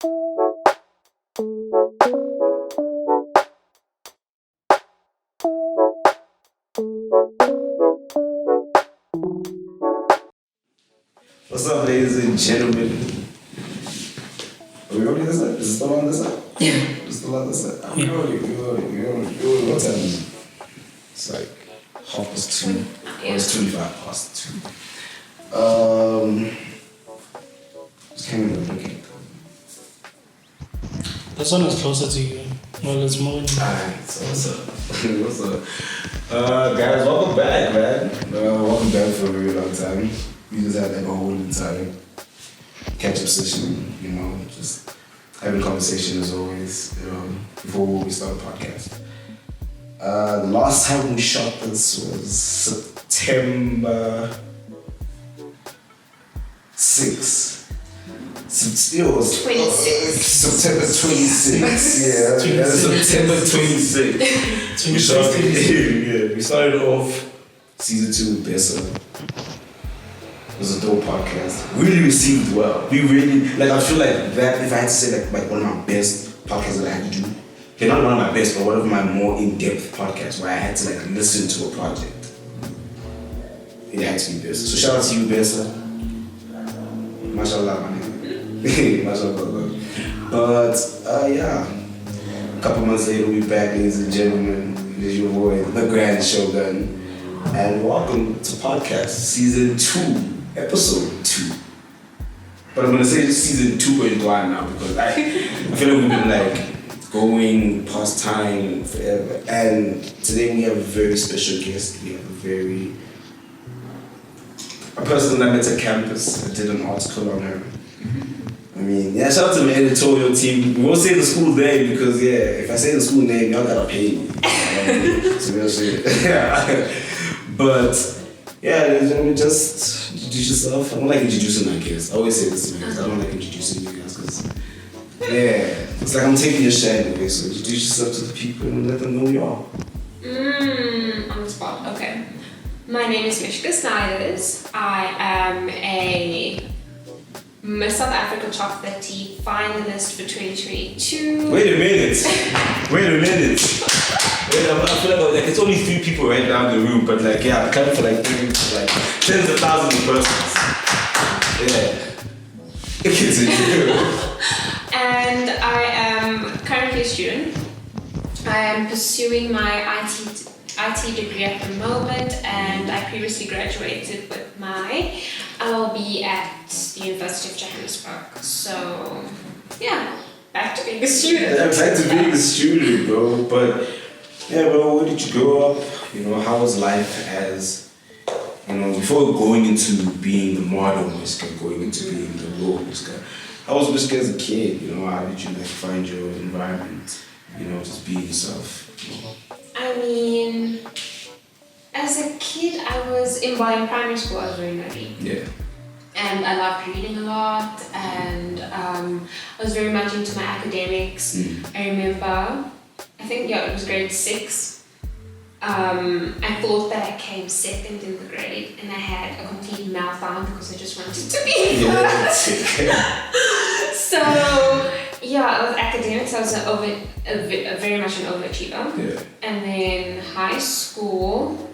What's up, ladies and gentlemen? Are we rolling this up? Is it still on this up? Yeah. It's still on this up? We're rolling. What time is it? It's like 2:30. Yeah. It's 2:25. Just came in looking. This one is closer to you. Well, it's more. Alright, so what's up? What's up? Guys, welcome back, man. Welcome back for a very long time. We just had like a whole time catch-up session, just having conversation as always, before we start the podcast. The last time we shot this was September 6th. It was 26. September 26th. Yeah, September 26th. We started off season 2 with Bessa. It was a dope podcast. Really received well. We really, I feel like that, if I had to say like one of my best podcasts that I had to do, okay, not one of my best, but one of my more in-depth podcasts where I had to listen to a project. It had to be Bessa. So shout out to you, Bessa. Mashallah, my nigga. Mashallah. But yeah, a couple months later we back, ladies and gentlemen. It is your boy, the Grand Shogun, and welcome to podcast season 2. Episode 2. But I'm gonna say season 2.1 now because I feel like we've been going past time forever. And today we have a very special guest. We have a person that I met at campus. I did an article on her. I mean, yeah, shout out to my editorial team. We won't say the school name because if I say the school name, y'all gotta pay me. So we'll say yeah. But yeah, ladies and gentlemen, just introduce yourself. I don't like introducing my guests. I always say this to my guys. I don't like introducing you guys because, it's like I'm taking your shine away. So introduce yourself to the people and let them know you are. On the spot, okay. My name is Mishqah Snyders. I am a Miss South Africa Top 30 finalist for 2022. Wait a minute. I feel like it's only 3 people right now in the room, but I'm coming for tens of thousands of persons. Yeah. And I am currently a student. I am pursuing my IT degree at the moment, and I previously graduated with my LLB at the University of Johannesburg. So, yeah, back to being a student. Yeah, back to being a student, bro. But yeah, bro, where did you grow up? How was life as, before going into being the model Mishqah, going into being the raw Mishqah? How was Mishqah as a kid? How did you find your environment? Just being yourself. I mean, as a kid, in primary school, I was very nerdy. Yeah. And I loved reading a lot, and I was very much into my academics. I remember, it was grade 6. I thought that I came second in the grade, and I had a complete meltdown because I just wanted to be first. So, with academics, I was very much an overachiever. Yeah. And then high school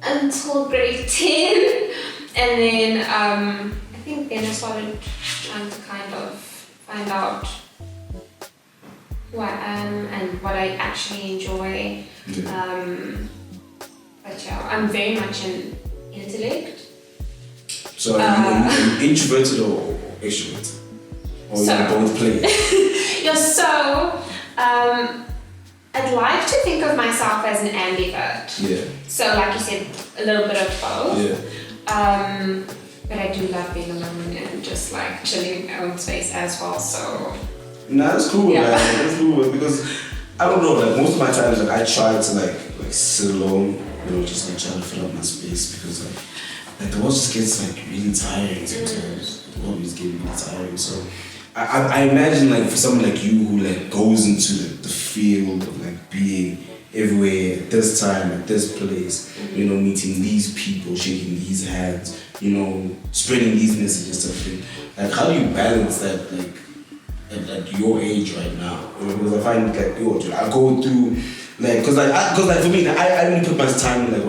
until grade 10. And then then I started trying to kind of find out who I am and what I actually enjoy. Yeah. But I'm very much an intellect. So are you introverted or extroverted? Or you both play? I'd like to think of myself as an ambivert. Yeah. So like you said, a little bit of both. Yeah. But I do love being alone and just chilling in my own space as well. So. Nah, that's cool, man. That's cool because I don't know. Most of my times, I try to sit alone. Just try to fill up my space because the world just gets really tiring sometimes. The world is getting really tiring. So I imagine for someone like you who goes into the field of being everywhere at this time, at this place, meeting these people, shaking these hands, spreading these messages, stuff. How do you balance that your age right now, because I find like I go through like because for me I only put my time in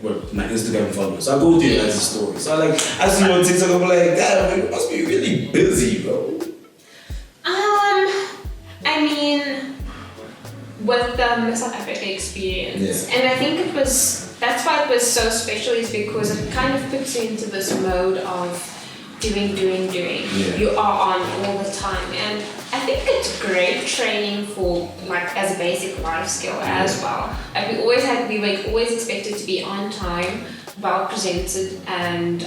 what my Instagram followers. So I go through it as a story. So I see you on TikTok, I'm like, damn, you must be really busy, bro. I mean, with the South Africa experience, and I think that's why it was so special, is because it kind of puts you into this mode of doing. Yeah. You are on all the time, and I think it's great training for as a basic life skill as well. We were always expected to be on time, well presented, and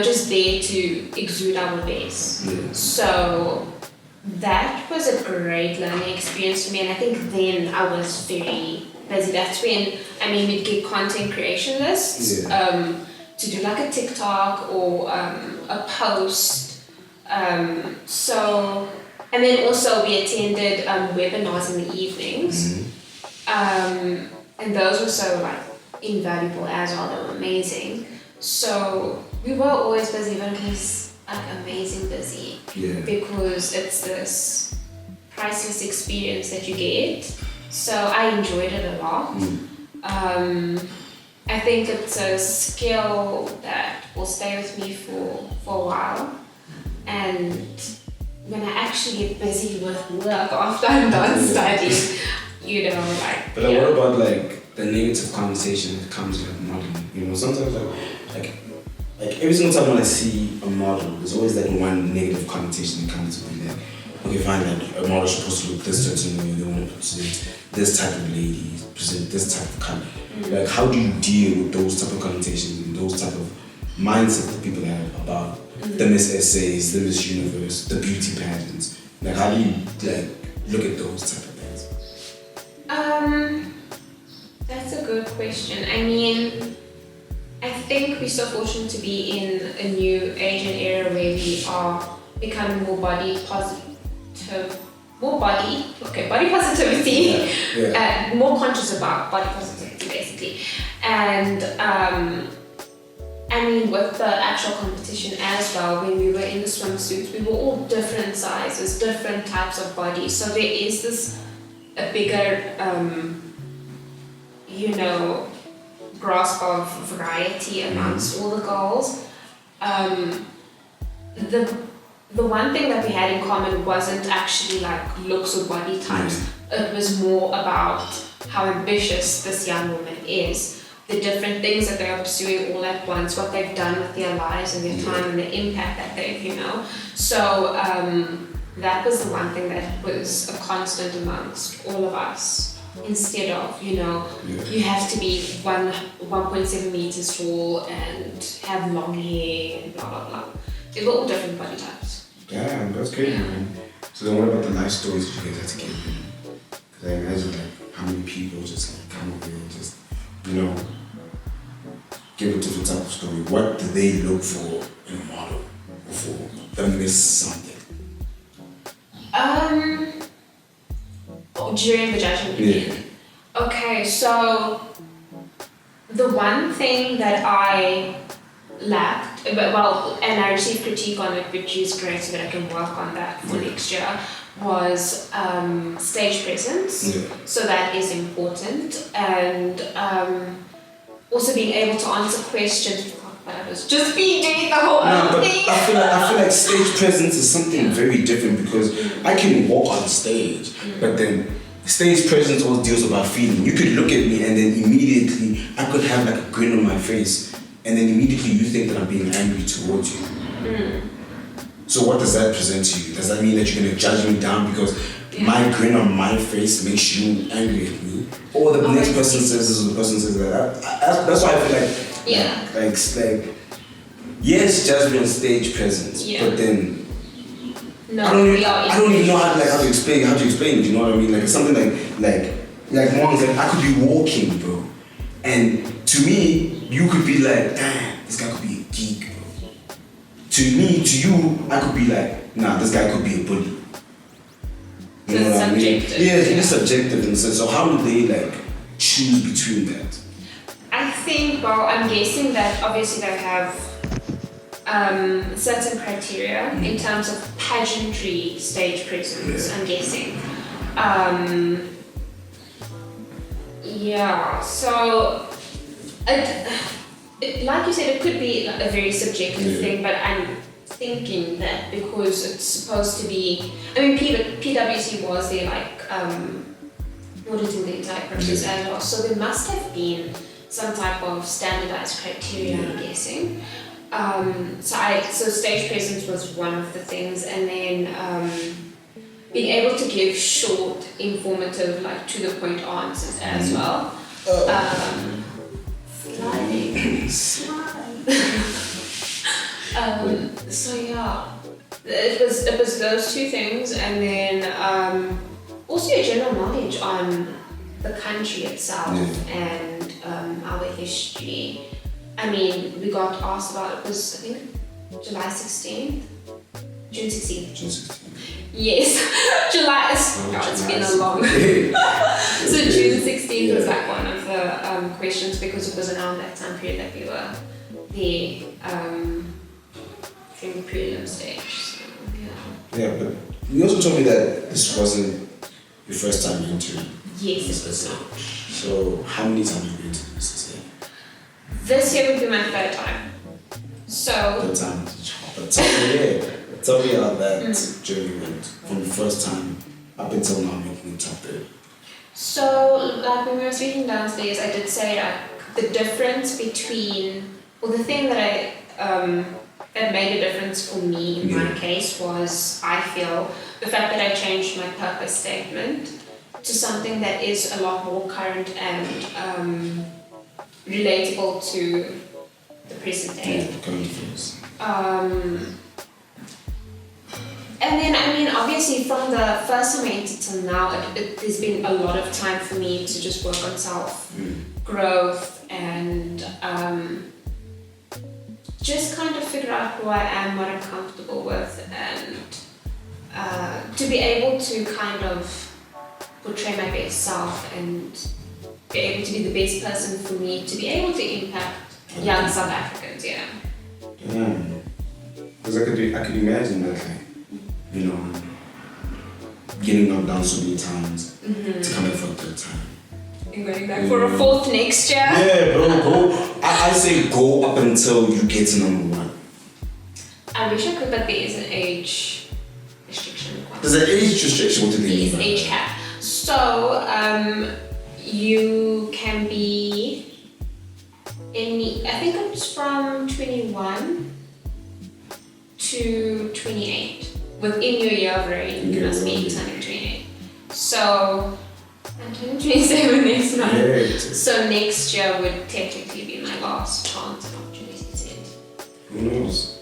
just there to exude our base. Yeah. So that was a great learning experience for me, and I think then I was very busy. That's when we'd get content creation lists. To do a TikTok or a post. And then also we attended webinars in the evenings. And those were so invaluable as well. They were amazing. So we were always busy, but it was amazing busy. Yeah. Because it's this priceless experience that you get. So I enjoyed it a lot. I think it's a skill that will stay with me for a while, and when I actually get busy with work after I'm done studying, But what about the negative connotation that comes with modeling? Sometimes every single time when I see a model, there's always one negative connotation that comes with it. Okay, fine, a model supposed to look this certain way, they want to present this type of lady, present this type of color. How do you deal with those type of connotations and those type of mindsets that people have about the Miss Essays, the Miss Universe, the beauty pageants? How do you look at those type of things? That's a good question. I think we're so fortunate to be in a new age and era where we are becoming more body positive. Body positivity, more conscious about body positivity basically. And with the actual competition as well, when we were in the swimsuits, we were all different sizes, different types of bodies. So there is a bigger, grasp of variety amongst all the girls. The one thing that we had in common wasn't actually looks or body types. It was more about how ambitious this young woman is, the different things that they are pursuing all at once, what they've done with their lives and their time and the impact that they've, So that was the one thing that was a constant amongst all of us. Instead of, you have to be 1.7 meters tall and have long hair and blah, blah, blah. They were all different body types. Yeah, that's great, man. So then what about the life stories that you guys had to give them? Because I imagine how many people just come over and just, give a different type of story. What do they look for in a model or for them to miss something? During the judgment period. Okay, so the one thing that I lacked, and I received critique on it, which is great, so that I can work on that for next year, was stage presence. So that is important, and also being able to answer questions. But I was just being doing the whole other thing. I feel like stage presence is something very different, because I can walk on stage, but then stage presence always deals with my feeling. You could look at me and then immediately I could have a grin on my face, and then immediately you think that I'm being angry towards you. So what does that present to you? Does that mean that you're going to judge me down because my grin on my face makes you angry at me? Or the next person says this, or the person says that? That's why I feel like yes, judgment on stage presence, but then I don't even know how to explain it, you know what I mean? It's something like Mongs, I could be walking, bro, and to me, you could be like, damn, this guy could be a geek, bro. To you, I could be like, nah, this guy could be a bully. You know what I mean? Yeah, it's subjective in a sense. So how do they choose between that? I think, I'm guessing that obviously they have certain criteria in terms of pageantry stage presence, I'm guessing. So like you said, it could be a very subjective thing, but I'm thinking that because it's supposed to be, I mean, PwC was there auditing the entire process as well, so there must have been some type of standardized criteria, I'm guessing. So stage presence was one of the things, and then being able to give short, informative, to the point answers as well. It was those two things, and then also your general knowledge on the country itself and our history. I mean, we got asked about, it was, I think, June 16th. Yes, July. It's been a long. So June 16th was one of the questions, because it was around that time period that we were there during the prelim stage. So, yeah, but you also told me that this wasn't your first time entering. Yes, it was not. So how many times have you been to this? This year would be my third time. So. Third time. But tell me how that journey went from the first time up until now making the top 3. So, when we were speaking downstairs, I did say the difference between, the thing that that made a difference for me in my case was, I feel, the fact that I changed my purpose statement to something that is a lot more current and relatable to the present day. And then, I mean, obviously from the first time I entered till now, there's been a lot of time for me to just work on self-growth and just kind of figure out who I am, what I'm comfortable with, and to be able to kind of portray my best self and be able to be the best person for me, to be able to impact young South Africans, Because I could imagine that, getting knocked down so many times to come back for a third time. And going back for a fourth next year. Yeah, bro, go. I say go up until you get to number 1. I wish I could, but there is an age restriction. There's an age restriction? What do they mean? There is an age cap. So, you can be I think it's from 21 to 28. Within your year of reign, you must be turning 28. So, I'm turning 27 next month. Yeah. So next year would technically be my last chance of opportunity to attend. Who knows?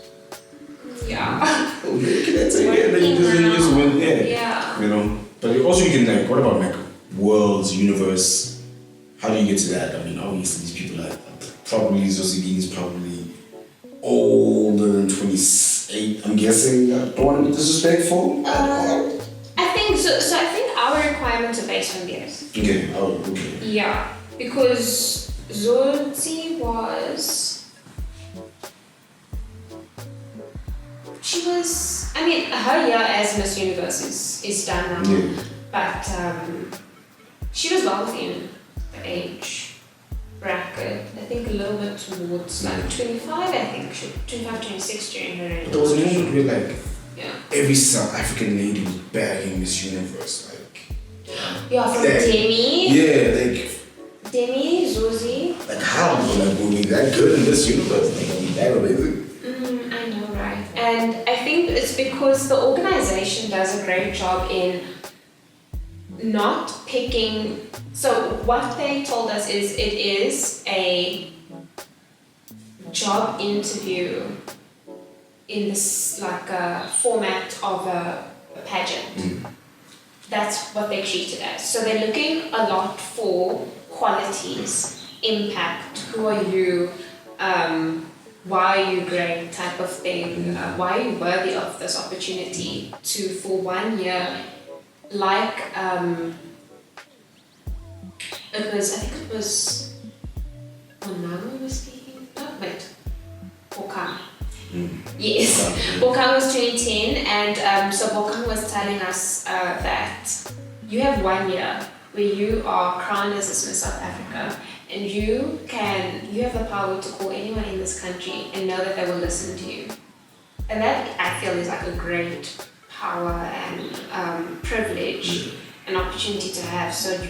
Yeah. That's it. Yeah, then you just went there. Yeah. But also you can what about worlds, universe? How do you get to that? I mean, obviously these people are probably, Zosie is probably older than 28, I'm guessing. I don't want to be disrespectful. I think so. So I think our requirements are based on theirs. Okay. Oh, okay. Yeah, because Zosie was. She was. I mean, her year as Miss Universe is done now, but she was well within the age bracket. I think a little bit towards 25. I think 25, 26 during her age. There was a moment where every South African lady was bagging Miss Universe, from Demi. Demi, Zosie. How was we that good in this universe? That amazing. I know, right? And I think it's because the organization does a great job in not picking. So what they told us is it is a job interview in this format of a pageant. That's what they treat it as. So they're looking a lot for qualities, impact, who are you, why are you great type of thing, why are you worthy of this opportunity to, for 1 year, I think it was Onama was speaking, Okam. Yes, Bokang was 2010, and so Bokang was telling us that you have 1 year where you are crowned as Miss South Africa, and you have the power to call anyone in this country and know that they will listen to you. And that, I feel, is like a great power and privilege and opportunity to have. So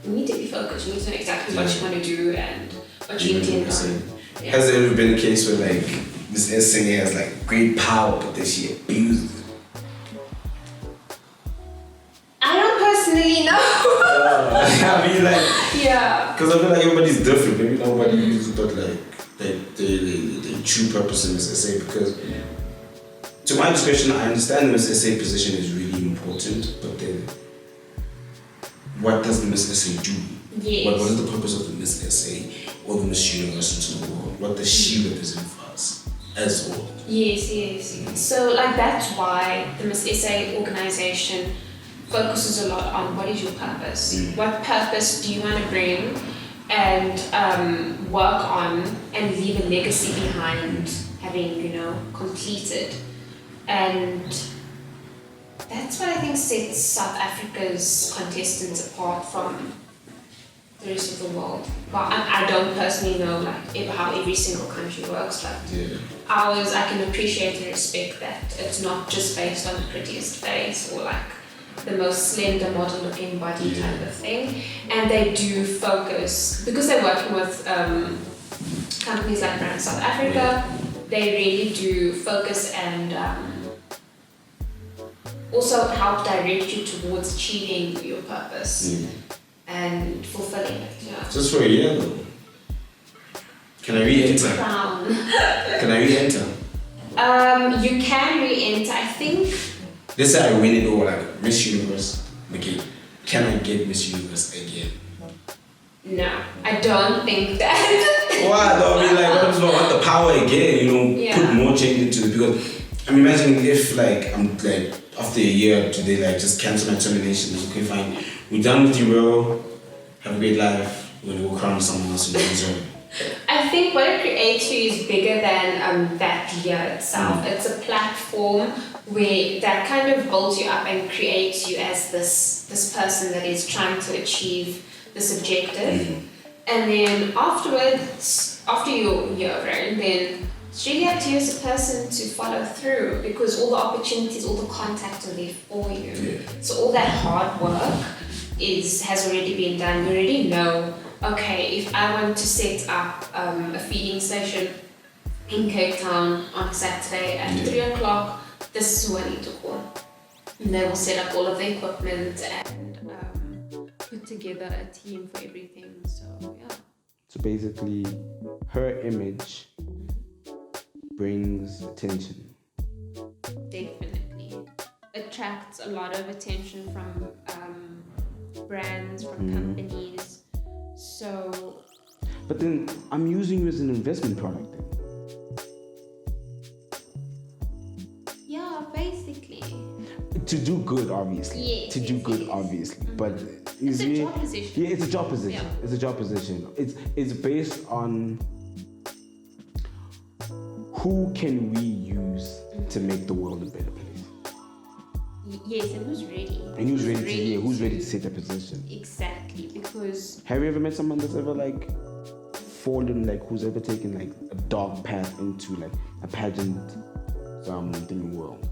you need to be focused. You need to know exactly what you want to do and what you intend on. Yeah. Has there ever been a case where like Miss SA has like great power, but then she abused it? I don't personally know. I mean, like, yeah. Because I feel like everybody's different. Maybe nobody uses but like the true purpose in Miss SA. Because to my discretion, I understand the Miss SA position is really important, but then what does the Miss SA do? Yes. What is the purpose of the Miss SA or the Miss Universe into the world? What does she represent for us as well? Yes. So like that's why the Miss SA organization focuses a lot on what is your purpose? What purpose do you want to bring and work on and leave a legacy behind having, completed. And that's what I think sets South Africa's contestants apart from the rest of the world. But I don't personally know how every single country works, but ours, I can appreciate and respect that it's not just based on the prettiest face or the most slender model looking body type of thing. And they do focus, because they're working with companies like Brand South Africa, they really do focus and also help direct you towards achieving your purpose and fulfilling it. Yeah. Just for a year though. Can I re-enter? Crown. Can I re-enter? You can re-enter. I think. Let's say I win it all, like Miss Universe. Okay, can I get Miss Universe again? No, I don't think that. Why though? I mean, what if I want the power again? Put more change into it, because I'm imagining if I'm after a year, do they just cancel my termination? Okay, fine. We're done with you, bro. Have a great life. We're gonna go crown someone else in the I think what it creates for you is bigger than that year itself. It's a platform where that kind of builds you up and creates you as this person that is trying to achieve this objective. And then afterwards, after your year round, then it's really up to you as a person to follow through, because all the opportunities, all the contacts are there for you. Yeah. So all that hard work has already been done. You already know, okay, if I want to set up a feeding station in Cape Town on Saturday at 3 o'clock, this is who I need to call. And they will set up all of the equipment and put together a team for everything. So, yeah. So basically, her image brings attention. Definitely. Attracts a lot of attention from brands, from companies. So. But then I'm using you as an investment product then. Yeah, basically. To do good, obviously. Yes, to do good, obviously. But it's a job position. Yeah, it's a job position. Yeah. It's a job position. It's based on who can we use to make the world a better place. Yes, and who's ready? And who's ready to take that position? Exactly, because. Have you ever met someone that's ever fallen, who's ever taken a dark path into a pageant thing world?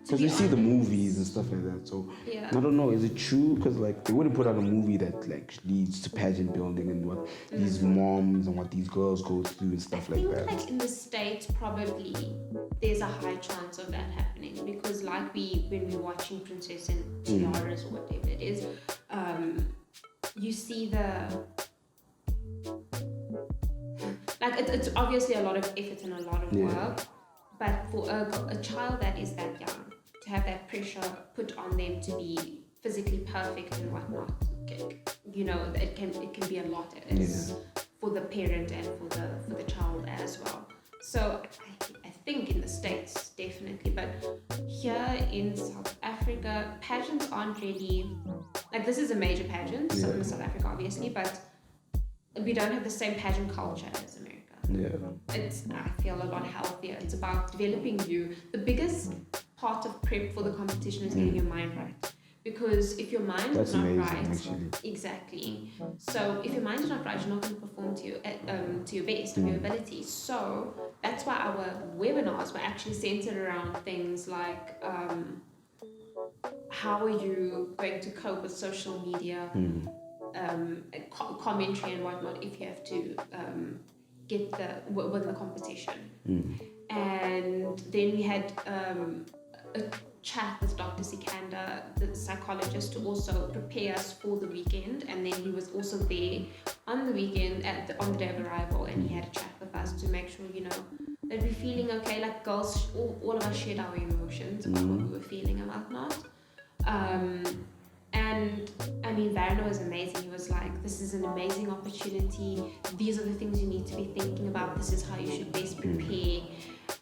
Because we see the movies and stuff like that, so I don't know, is it true? Because they wouldn't put out a movie that leads to pageant building and what these moms and what these girls go through and stuff like that. I think in the States probably there's a high chance of that happening, because when we're watching Princess and Tiaras or whatever it is, you see it's obviously a lot of effort and a lot of work, but for a child that is that young, to have that pressure put on them to be physically perfect and whatnot, it can be a lot for the parent and for the child as well. So I think in the States definitely, but here in South Africa, pageants aren't really this is a major pageant in South Africa obviously, but we don't have the same pageant culture as America. It's, I feel, a lot healthier. It's about developing you. The biggest part of prep for the competition is getting your mind right. Because if your mind is not right, actually. Exactly. So if your mind is not right, you're not going to perform to your best of your ability. So that's why our webinars were actually centered around things like how are you going to cope with social media, commentary and whatnot if you have to win the competition. And then we had a chat with Dr. Sikanda, the psychologist, to also prepare us for the weekend. And then he was also there on the weekend on the day of arrival, and he had a chat with us to make sure, that we're feeling okay. Like girls, all of us shared our emotions about what we were feeling and whatnot. And I mean, Varno was amazing. He was like, this is an amazing opportunity. These are the things you need to be thinking about. This is how you should best prepare.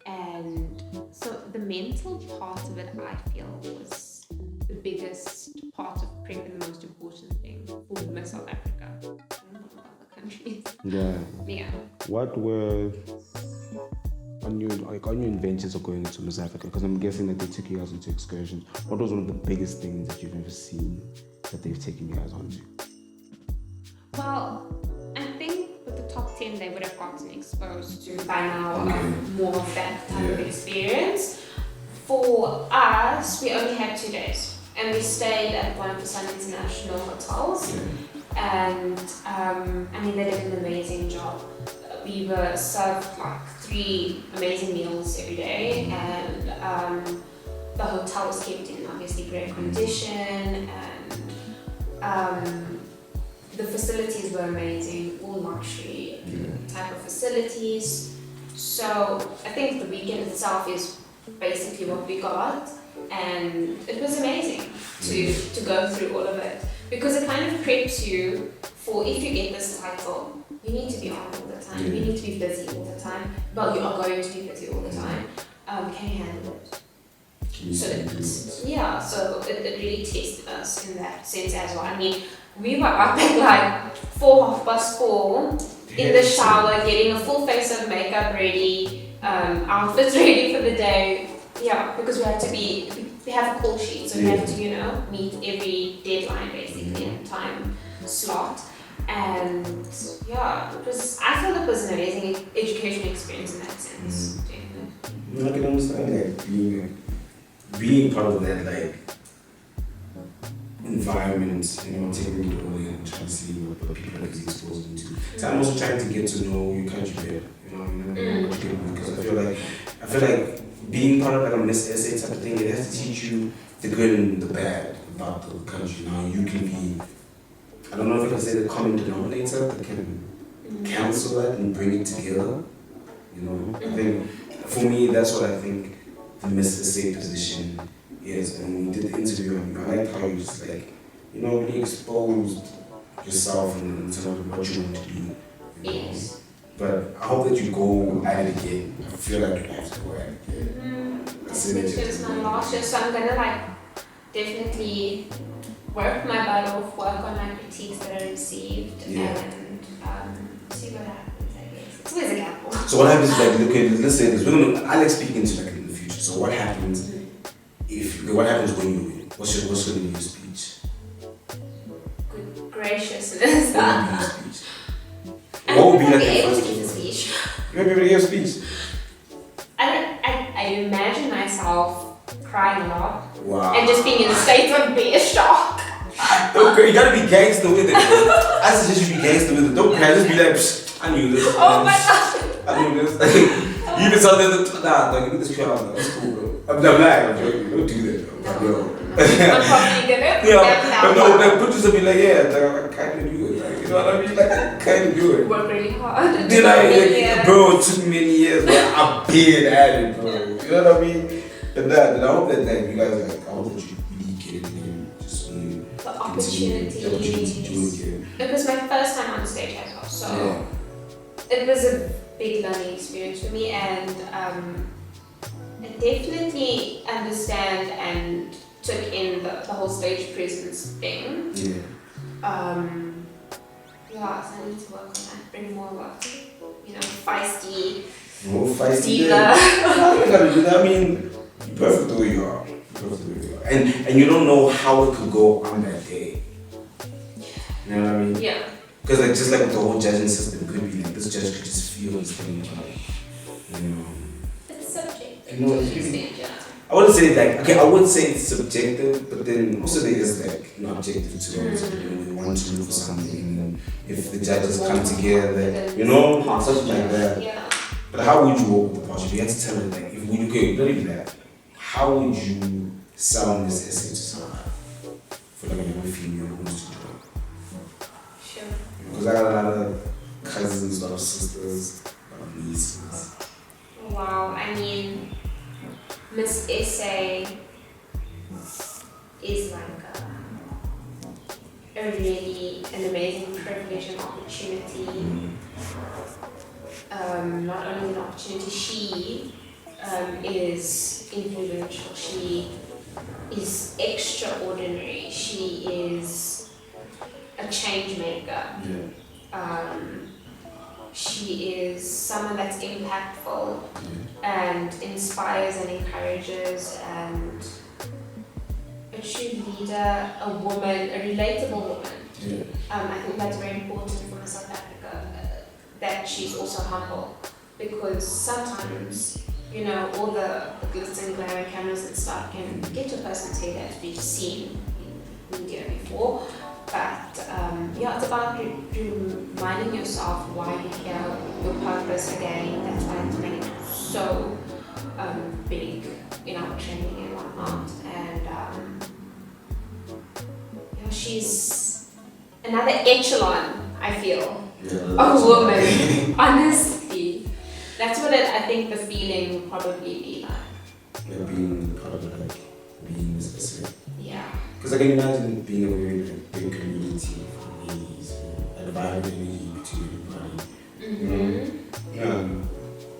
And so the mental part of it, I feel, was the biggest part of prep and the most important thing for Miss South Africa. I don't know about other countries. Yeah. What were on your adventures of going to Miss Africa? Because I'm guessing that they took you guys into excursions. What was one of the biggest things that you've ever seen that they've taken you guys onto? Well, I think with the top 10, they would have gotten exposed to by now more of that type of experience. For us, we only had 2 days, and we stayed at one of the Sun International hotels. And I mean, they did an amazing job. We were served like 3 amazing meals every day, and the hotel was kept in obviously great condition, and the facilities were amazing, all luxury type of facilities. So I think the weekend itself is basically what we got, and it was amazing to go through all of it, because it kind of preps you for, if you get this title, you need to be on all the time, you need to be busy all the time, but you are going to be busy all the time. Can you handle it? So it really tested us in that sense as well. I mean, we were up at like 4:30 in the shower, getting a full face of makeup ready, outfits ready for the day. Yeah, because we have a call sheet, so we have to, meet every deadline basically and time slot. And I feel it was an amazing education experience in that sense. I can understand being part of that environment, taking it all in and trying to see what people are exposed into. So I'm also trying to get to know your country better, because I feel like being part of a Miss SA type of thing, it has to teach you the good and the bad about the country. Now you can be, I don't know if I can say the common denominator that can cancel that and bring it together. I think for me that's what I think the Miss SA position is. And when we did the interview, I liked how you just really exposed yourself in terms of what you want to do. Yes. But I hope that you go at it again. I feel like you have to go at it again. It was my last year, so I'm gonna definitely work my butt off, work on my critiques that I received, and see what happens. I guess it's always a gamble. So what happens is let's say this. I like speaking into in the future. So what happens when you win? What's going to be your speech? Good graciousness. What would be your speech? What would be able to give a speech. You won't be able to give a speech. I imagine myself crying a lot. Wow. And just being in a state of bare shock. Okay, you gotta be gangster with it. I suggest you be gangster with it. Don't cry, just be like, I knew this. Oh my god. I knew this. You even saw the get this crowd. That's cool, bro. I'm black. I'm joking. Don't do that, bro. I'm probably gonna. No, put yourself be like, I kind of do it. You know what I mean? I kind of do it. Work really hard. Did I? Bro, it took many years, but I've been at it, bro. You know what I mean? And I hope that you guys I hope that you really get it and just the opportunity to do it again. It was my first time on stage as well, so it was a big learning experience for me, and I definitely understand and took in the whole stage presence thing. Yeah. So I need to work on that, bring more work. feisty. No feisty. Diva. No, you gotta do that. I mean, you're perfect the way you are. And you don't know how it could go on that day. You know what I mean? Yeah. Because just like with the whole judging system, could be like this judge could just feel this thing about it. It's subjective. Yeah. I wouldn't say I would say it's subjective, but then most of it is objective too. We want to look for something, and then if the judges come together, something like that. Yeah. But how would you work with the project? You have to tell them not even that. How would you sound this essay to someone for a young female who wants to do it? Sure. Because I got a lot of cousins, a lot of sisters, a lot of nieces. Wow, I mean, Miss Essay is a really an amazing privilege and opportunity. Not only an opportunity, she is influential. She is extraordinary. She is a change maker. She is someone that's impactful and inspires and encourages, and a true leader, a woman, a relatable woman. I think that's very important for South Africa, that she's also humble, because sometimes, all the glitz and glamour cameras and stuff can get to a person's head, as we've seen in media before. But it's about reminding yourself why you're here, your purpose again. That's why it's made so big in our training and whatnot. And she's another echelon, I feel, of woman. Honestly, that's what I think the feeling would probably be like. Being part of being specific. Yeah. Because I can imagine being a very big community of ladies, a vibrant community to everybody.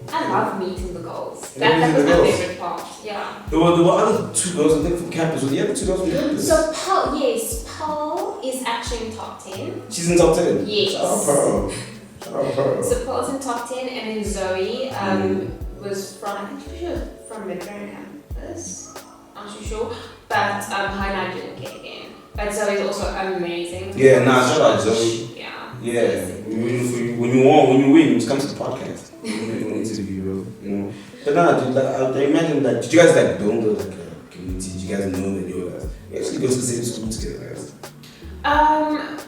I love meeting the girls. That was my favorite part. Yeah. There were other two girls, I think, from campus. Were the other two girls from campus? So Pearl is actually in top 10. She's in top 10? Yes. Shout out Pearl. So Pearl's in top 10, and then Zoe was from, I think she was from Midland campus. I'm not too sure. But her name didn't get again. But Zoe's also amazing. Yeah, shout out Zoe. Yeah. Yeah. When you win, just come to the podcast. We'll interview you. But dude, I imagine did you guys build a community? Did you guys know that you actually go to the same school together, guys?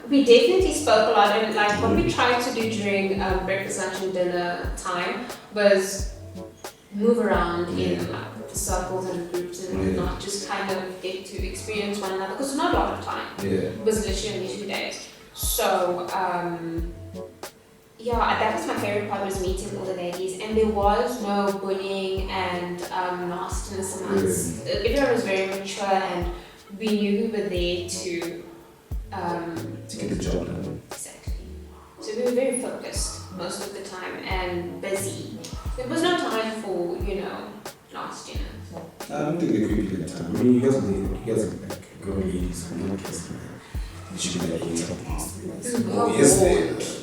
We definitely spoke a lot, and what we tried to do during breakfast, lunch, and dinner time was move around in circles and groups and not just kind of get to experience one another, because not a lot of time. It was literally only 2 days. So that was my favorite part, was meeting all the ladies, and there was no bullying and nastiness amongst. Everyone was very mature, and we knew we were there to get the job done. Exactly. So we were very focused most of the time and busy. There was no time for, nastiness. I don't think there could be that time. I mean, you guys are girl ladies, I'm not guessing. You should be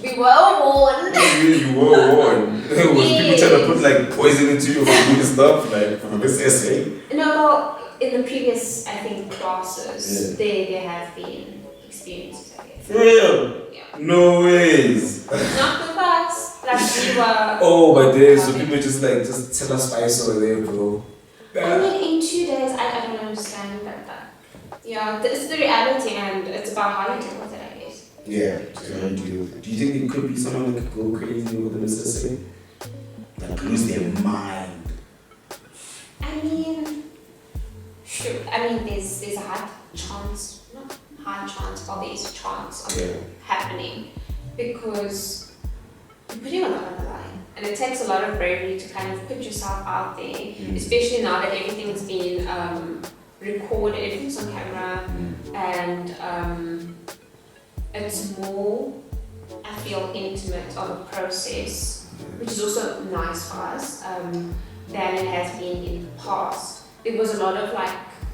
We were warned. You were warned. Was people trying to put poison into you for doing stuff from this essay? No, in the previous, I think, classes, there have been experiences, I guess. For real? Yeah. No ways. Not with us. We were. Oh, but there, so people just tell us spice over there, bro. I mean, in 2 days, I don't understand that. It's the reality, and it's about how you deal with it, I guess. Yeah, so how you deal with it. Do you think it could be someone that could go crazy with the essay? Lose their mind? I mean, sure. I mean, there's a high chance, not high chance, but there's a chance of it happening, because you're putting a lot on the line, and it takes a lot of bravery to kind of put yourself out there, especially now that everything's been recorded, everything's on camera, and it's more, I feel, intimate of a process, which is also nice for us, than it has been in the past. There was a lot of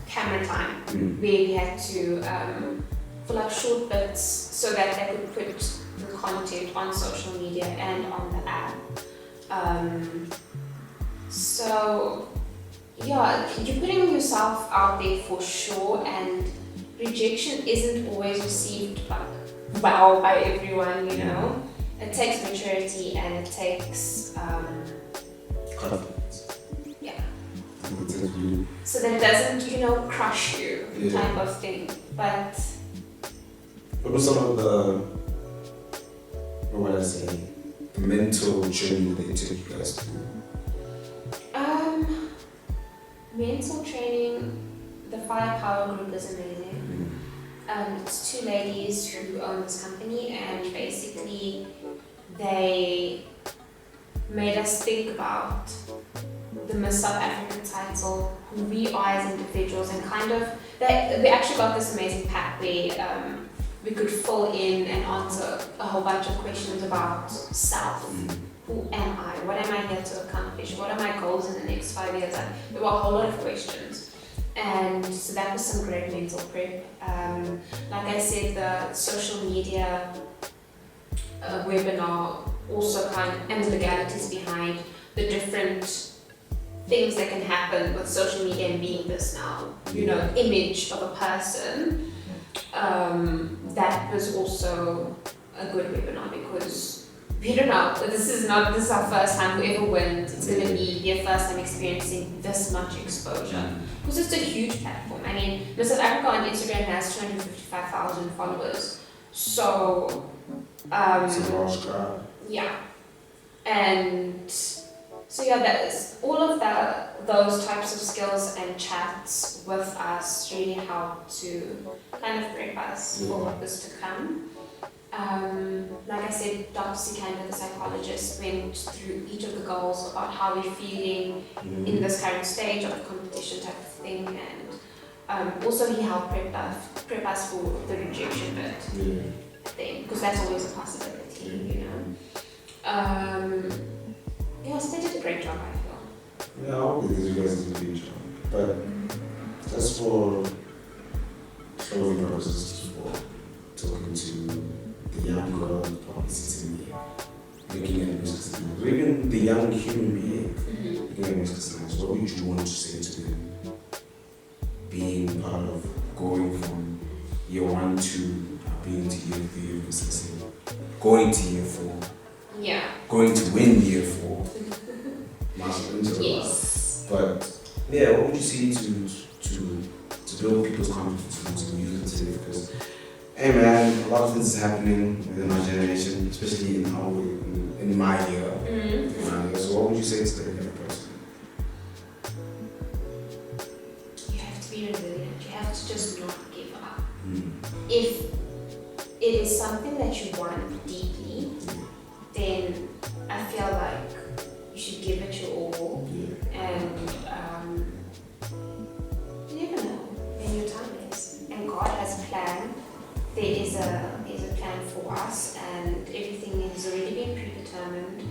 camera time where we had to fill up short bits so that they could put the content on social media and on the app. So yeah, you're putting yourself out there for sure, and rejection isn't always received well by everyone, you know. It takes maturity and it takes yeah. So that it doesn't, you know, crush you type of thing. But what was some of the mental training that it took you guys to do? Mental training, the Firepower group is amazing. It's two ladies who own this company, and basically they made us think about the Miss South African title, who we are as individuals, and kind of, we actually got this amazing pack where we could fill in and answer a whole bunch of questions about self. Who am I? What am I here to accomplish? What are my goals in the next 5 years? And there were a whole lot of questions. And so that was some great mental prep. Like I said, the social media webinar also and the legalities behind the different things that can happen with social media and being this now, you know, image of a person. That was also a good webinar because we don't know, this is our first time. Whoever wins, it's going to be their first time experiencing this much exposure. Because it's a huge platform. I mean, Miss South Africa on Instagram has 255,000 followers. So, it's a large crowd. Yeah. And so yeah, that is all of those types of skills and chats with us really helped to kind of prep us for what was to come. Like I said, Dr. Sikanda, the psychologist, went through each of the goals about how we're feeling in this current stage of the competition type of thing, and also he helped prep us for the rejection bit thing, because that's always a possibility, you know. So they did a great job, I feel. Yeah, I hope you guys did a great job. But that's for showing purposes, for talking to the young girl probably sitting here, looking at Mishqah, or even the young human being looking at Mishqah. What would you want to say to them? Being part of going from year 1 to being to year 3 of Mishqah, going to year 4, going to win year 4, yes. But yeah, what would you say to build people's confidence and to use it? Because hey man, a lot of things is happening within my generation, especially in my year. So what would you say to the young person? You have to be resilient. You have to just not give up. If it is something that you want deeply, then I feel like you should give it your all. And you never know when your time is. And God has a plan. There is a plan for us, and everything has already been predetermined.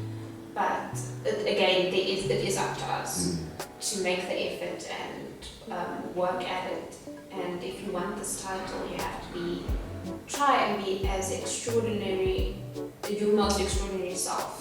But again, it is up to us to make the effort and work at it. And if you want this title, you have to try and be as extraordinary, your most extraordinary self.